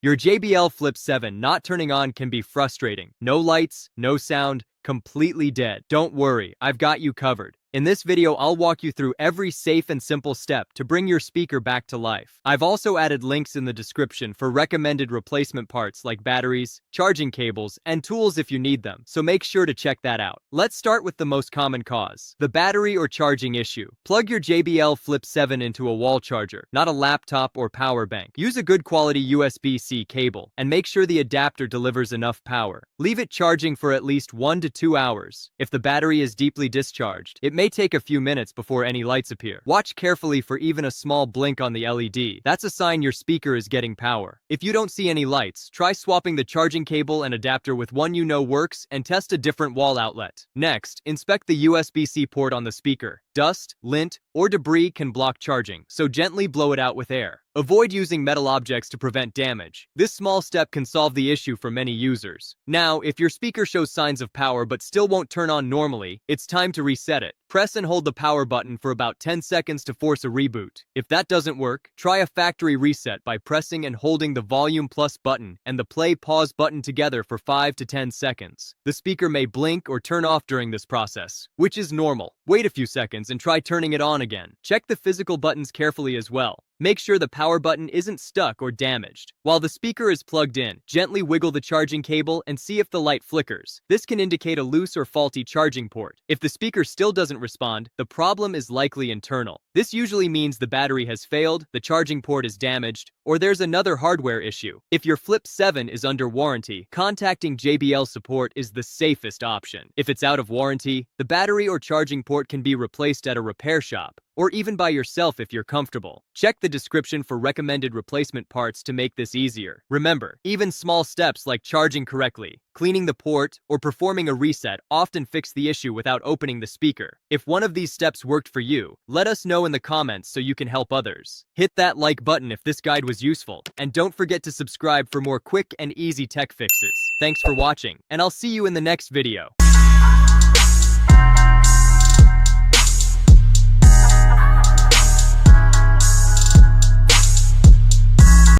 Your JBL Flip 7 not turning on can be frustrating. No lights, no sound, completely dead. Don't worry, I've got you covered. In this video, I'll walk you through every safe and simple step to bring your speaker back to life. I've also added links in the description for recommended replacement parts like batteries, charging cables, and tools if you need them, so make sure to check that out. Let's start with the most common cause, the battery or charging issue. Plug your JBL Flip 7 into a wall charger, not a laptop or power bank. Use a good quality USB-C cable, and make sure the adapter delivers enough power. Leave it charging for at least 1 to 2 hours. If the battery is deeply discharged, it may take a few minutes before any lights appear. Watch carefully for even a small blink on the LED. That's a sign your speaker is getting power. If you don't see any lights, try swapping the charging cable and adapter with one you know works and test a different wall outlet. Next, inspect the USB-C port on the speaker. Dust, lint, or debris can block charging, so gently blow it out with air. Avoid using metal objects to prevent damage. This small step can solve the issue for many users. Now, if your speaker shows signs of power but still won't turn on normally, it's time to reset it. Press and hold the power button for about 10 seconds to force a reboot. If that doesn't work, try a factory reset by pressing and holding the volume plus button and the play pause button together for 5 to 10 seconds. The speaker may blink or turn off during this process, which is normal. Wait a few seconds and try turning it on again. Check the physical buttons carefully as well. Make sure the power button isn't stuck or damaged. While the speaker is plugged in, gently wiggle the charging cable and see if the light flickers. This can indicate a loose or faulty charging port. If the speaker still doesn't respond, the problem is likely internal. This usually means the battery has failed, the charging port is damaged, or there's another hardware issue. If your Flip 7 is under warranty, contacting JBL support is the safest option. If it's out of warranty, the battery or charging port can be replaced at a repair shop, or even by yourself if you're comfortable. Check the description for recommended replacement parts to make this easier. Remember, even small steps like charging correctly, cleaning the port, or performing a reset often fix the issue without opening the speaker. If one of these steps worked for you, let us know in the comments so you can help others. Hit that like button if this guide was useful, and don't forget to subscribe for more quick and easy tech fixes. Thanks for watching, and I'll see you in the next video.